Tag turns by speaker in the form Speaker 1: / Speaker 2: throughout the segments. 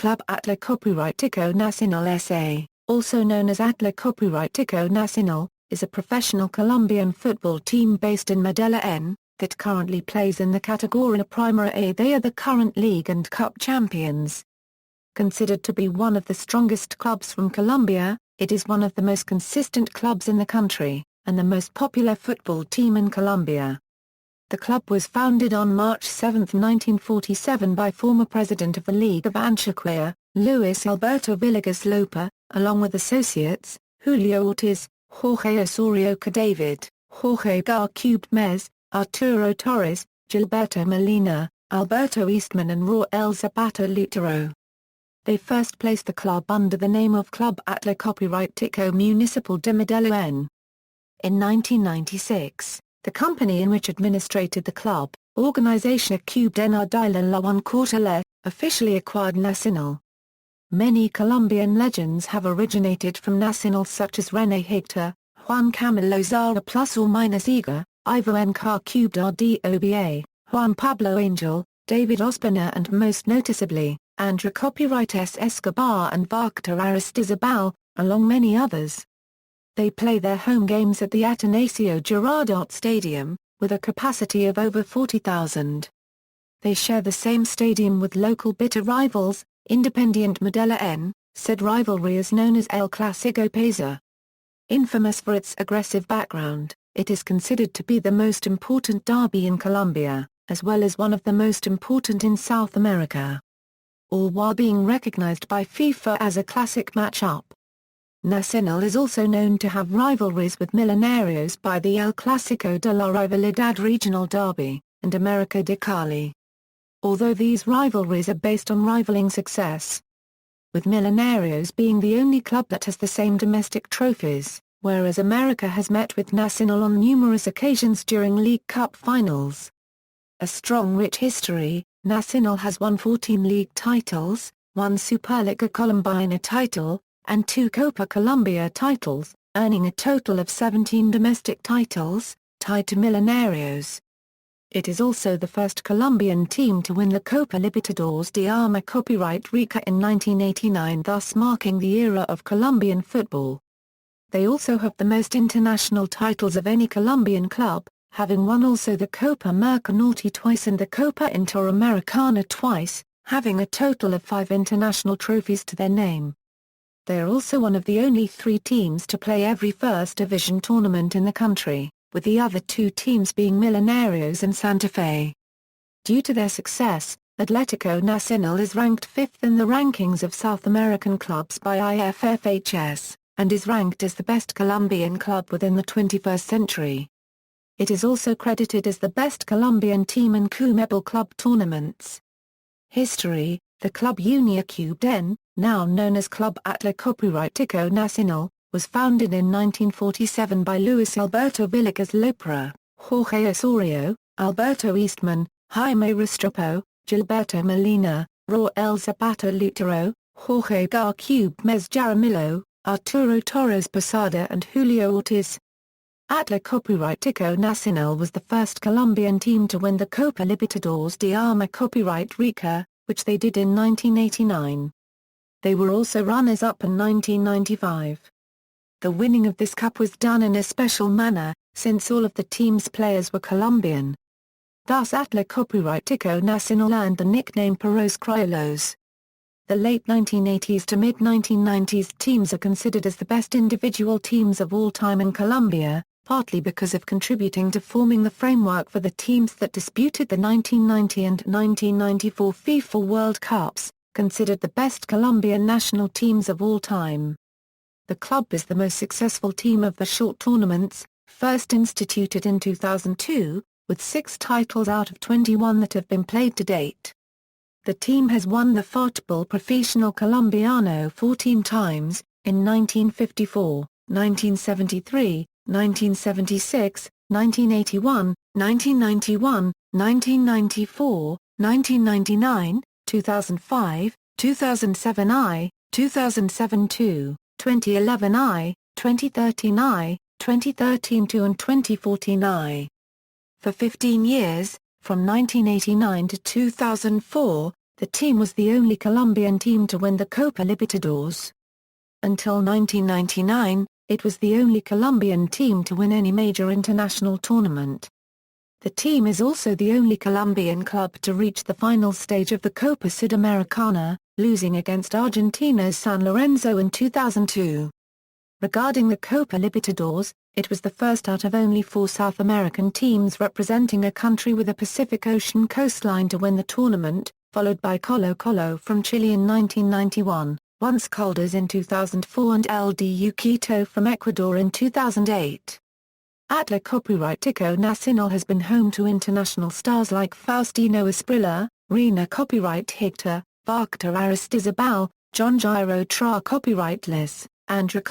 Speaker 1: Club Atlético Nacional S.A., also known as Atlético Nacional, is a professional Colombian football team based in Medellín, that currently plays in the Categoría Primera A. They are the current league and cup champions. Considered to be one of the strongest clubs from Colombia, it is one of the most consistent clubs in the country, and the most popular football team in Colombia. The club was founded on March 7, 1947 by former president of the League of Antioquia, Luis Alberto Villegas Loper, along with associates, Julio Ortiz, Jorge Osorio Cadavid, Jorge Gómez, Arturo Torres, Gilberto Molina, Alberto Eastman and Raúl Zapata Lotero. They first placed the club under the name of Club Atlético Municipal de Medellín. In 1996, the company in which administrated the club, Organización Ardila Lülle, officially acquired Nacional. Many Colombian legends have originated from Nacional, such as Rene Higuita, Juan Camilo Zúñiga plus or minus Iguita, Iván Córdoba, Juan Pablo Angel, David Ospina and most noticeably, Andrés Escobar and Víctor Aristizábal, along many others. They play their home games at the Atanasio Girardot Stadium, with a capacity of over 40,000. They share the same stadium with local bitter rivals, Independiente Medellín. Said rivalry is known as El Clásico Paisa. Infamous for its aggressive background, it is considered to be the most important derby in Colombia, as well as one of the most important in South America. All while being recognized by FIFA as a classic match-up. Nacional is also known to have rivalries with Millonarios by the El Clásico de la Rivalidad Regional Derby, and América de Cali. Although these rivalries are based on rivaling success, with Millonarios being the only club that has the same domestic trophies, whereas America has met with Nacional on numerous occasions during League Cup finals. A strong rich history, Nacional has won 14 league titles, 1 Superliga Colombiana title, and 2 Copa Colombia titles, earning a total of 17 domestic titles, tied to Millonarios. It is also the first Colombian team to win the Copa Libertadores de América in 1989, thus marking the era of Colombian football. They also have the most international titles of any Colombian club, having won also the Copa América Norte twice and the Copa Interamericana twice, having a total of 5 international trophies to their name. They are also one of the only 3 teams to play every first division tournament in the country, with the other 2 teams being Millonarios and Santa Fe. Due to their success, Atlético Nacional is ranked 5th in the rankings of South American clubs by IFFHS, and is ranked as the best Colombian club within the 21st century. It is also credited as the best Colombian team in CONMEBOL club tournaments. History: the Club Unión Cubana, now known as Club Atlético Nacional, was founded in 1947 by Luis Alberto Villegas Loper, Jorge Osorio, Alberto Eastman, Jaime Restrepo, Gilberto Molina, Raúl Zapata Lotero, Jorge Gómez Jaramillo, Arturo Torres Posada and Julio Ortiz. Atlético Nacional was the first Colombian team to win the Copa Libertadores de América, which they did in 1989. They were also runners-up in 1995. The winning of this cup was done in a special manner, since all of the team's players were Colombian. Thus Atlético Nacional earned the nickname Perros Criollos. The late 1980s to mid-1990s teams are considered as the best individual teams of all time in Colombia, partly because of contributing to forming the framework for the teams that disputed the 1990 and 1994 FIFA World Cups, considered the best Colombian national teams of all time. The club is the most successful team of the short tournaments, first instituted in 2002, with 6 titles out of 21 that have been played to date. The team has won the Fútbol Profesional Colombiano 14 times, in 1954, 1973, 1976, 1981, 1991, 1994, 1999, 2005, 2007I, 2007-2, 2011I, 2013I, 2013-2 and 2014I. For 15 years, from 1989 to 2004, The team was the only Colombian team to win the Copa Libertadores. Until 1999, it was the only Colombian team to win any major international tournament. The team is also the only Colombian club to reach the final stage of the Copa Sudamericana, losing against Argentina's San Lorenzo in 2002. Regarding the Copa Libertadores, it was the first out of only 4 South American teams representing a country with a Pacific Ocean coastline to win the tournament, followed by Colo-Colo from Chile in 1991, once Caldas in 2004 and LDU Quito from Ecuador in 2008. Atlético Nacional has been home to international stars like Faustino Asprilla, Rene Higuita, Víctor Aristizábal, John Jairo Tra Andra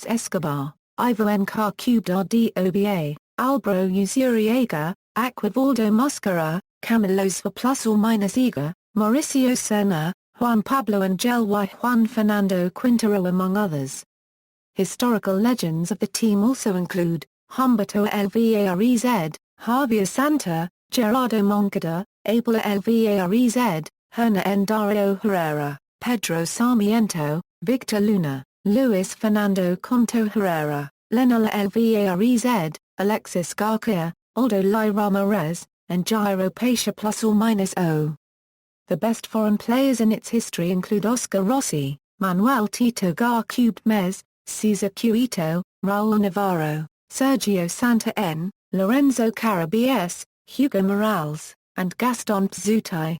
Speaker 1: Escobar, Ivo Ncar Doba, Álvaro Uzuriaga, Aquivaldo Mosquera, Camilos for +or-Iga, Mauricio Serna, Juan Pablo Angel y Juan Fernando Quintero among others. Historical legends of the team also include Humberto Alvarez, Javier Santa, Gerardo Moncada, Abel Alvarez, Hernan Dario Herrera, Pedro Sarmiento, Victor Luna, Luis Fernando Conto Herrera, Leonel Alvarez, Alexis Garcia, Aldo Ly Ramirez, and Jairo Pacha +or-O. The best foreign players in its history include Oscar Rossi, Manuel Tito Garcubes, Cesar Cueto, Raúl Navarro, Sergio Santa N, Lorenzo Carabias, Hugo Morales, and Gaston Pzutai.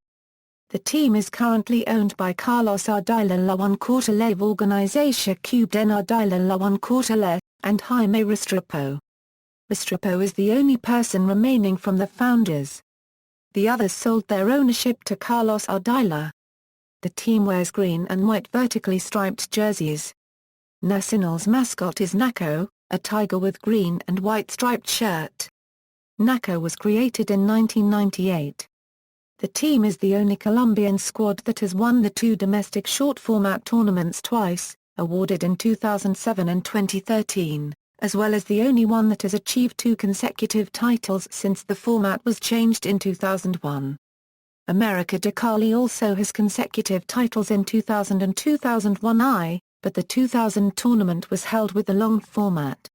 Speaker 1: The team is currently owned by Carlos Ardila Lülle of Organización Ardila Lülle, and Jaime Restrepo. Restrepo is the only person remaining from the founders. The others sold their ownership to Carlos Ardila. The team wears green and white vertically striped jerseys. Nacional's mascot is Naco, a tiger with green and white striped shirt. Naco was created in 1998. The team is the only Colombian squad that has won the 2 domestic short-format tournaments twice, awarded in 2007 and 2013, as well as the only one that has achieved 2 consecutive titles since the format was changed in 2001. America de Cali also has consecutive titles in 2000 and 2001, but the 2000 tournament was held with the long format.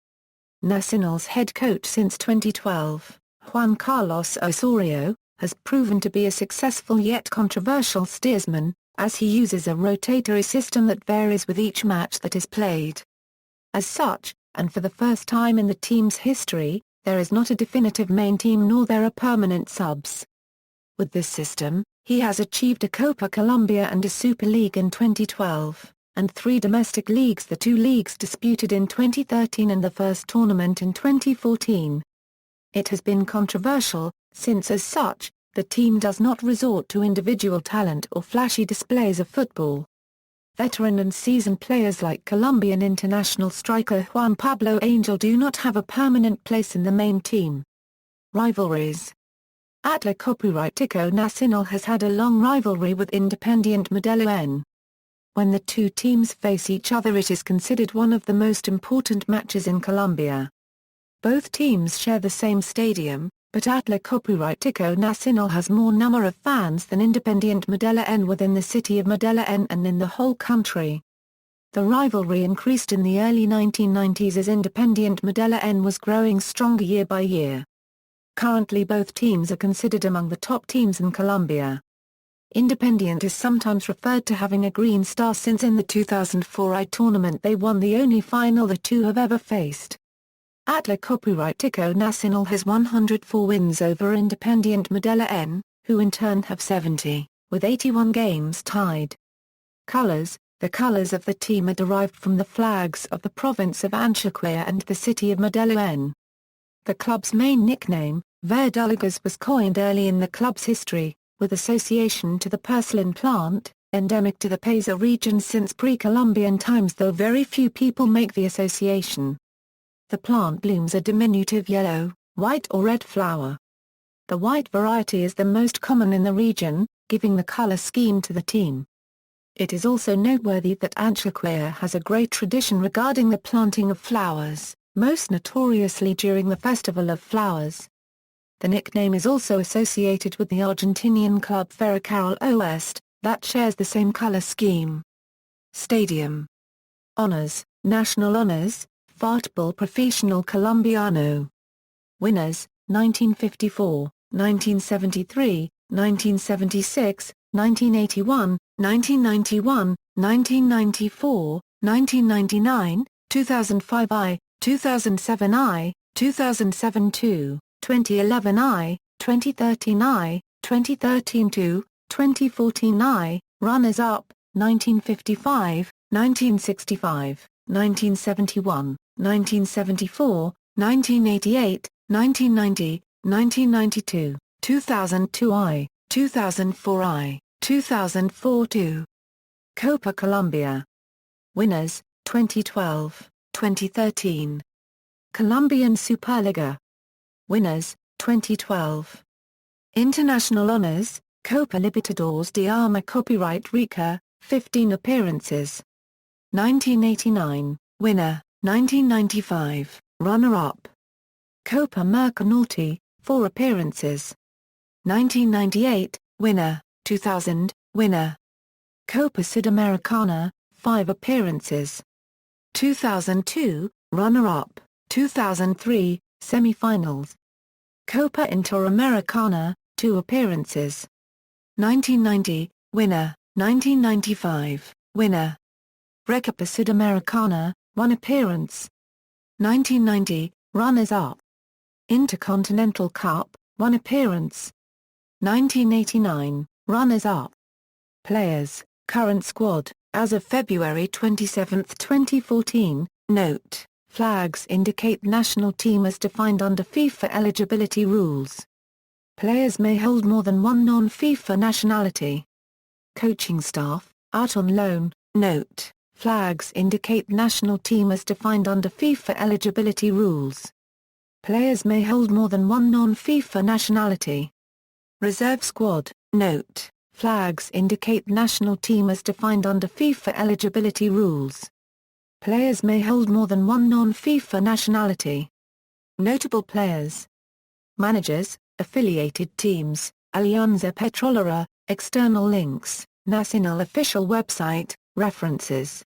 Speaker 1: Nacional's head coach since 2012, Juan Carlos Osorio, has proven to be a successful yet controversial steersman, as he uses a rotatory system that varies with each match that is played. As such, and for the first time in the team's history, there is not a definitive main team nor there are permanent subs. With this system, he has achieved a Copa Colombia and a Super League in 2012, and 3 domestic leagues, the 2 leagues disputed in 2013 and the first tournament in 2014. It has been controversial, since as such, the team does not resort to individual talent or flashy displays of football. Veteran and seasoned players like Colombian international striker Juan Pablo Angel do not have a permanent place in the main team. Rivalries. Atlético Nacional has had a long rivalry with Independiente Medellín. When the 2 teams face each other, it is considered one of the most important matches in Colombia. Both teams share the same stadium, but Atlético Nacional has more number of fans than Independiente Medellín within the city of Medellín and in the whole country. The rivalry increased in the early 1990s as Independiente Medellín was growing stronger year by year. Currently both teams are considered among the top teams in Colombia. Independiente is sometimes referred to having a green star since in the 2004 I tournament they won the only final the 2 have ever faced. Atlético Nacional has 104 wins over Independiente Medellín, who in turn have 70, with 81 games tied. Colors. The colors of the team are derived from the flags of the province of Antioquia and the city of Medellín. The club's main nickname, Verdulegas, was coined early in the club's history, with association to the purslane plant, endemic to the Paisa region since pre-Columbian times, though very few people make the association. The plant blooms a diminutive yellow, white or red flower. The white variety is the most common in the region, giving the color scheme to the team. It is also noteworthy that Antioquia has a great tradition regarding the planting of flowers, most notoriously during the Festival of Flowers. The nickname is also associated with the Argentinian club Ferrocarril Oeste, that shares the same color scheme. Stadium. Honors, National Honors, Fútbol Profesional Colombiano. Winners, 1954, 1973, 1976, 1981, 1991, 1994, 1999, 2005 I, 2007 I, 2007 II, 2011 I, 2013 I, 2013 II, 2014 I, runners-up, 1955, 1965, 1971, 1974, 1988, 1990, 1992, 2002 I, 2004 I, 2004 II. Copa Colombia. Winners, 2012, 2013. Colombian Superliga. Winners, 2012. International Honors, Copa Libertadores de Arma Copyright Rica, 15 appearances. 1989, winner, 1995, runner-up. Copa Merconorte, 4 appearances. 1998, winner, 2000, winner. Copa Sudamericana, 5 appearances. 2002, runner-up, 2003, semi-finals. Copa Interamericana, 2 appearances. 1990, winner, 1995, winner. Recopa Sudamericana, 1 appearance. 1990, runners-up. Intercontinental Cup, 1 appearance. 1989, runners-up. Players, current squad, as of February 27, 2014, note, flags indicate national team as defined under FIFA eligibility rules. Players may hold more than one non-FIFA nationality. Coaching staff, out on loan, note, flags indicate national team as defined under FIFA eligibility rules. Players may hold more than one non-FIFA nationality. Reserve squad, note, flags indicate national team as defined under FIFA eligibility rules. Players may hold more than one non-FIFA nationality. Notable players. Managers, affiliated teams, Alianza Petrolera, external links, Nacional official website, references.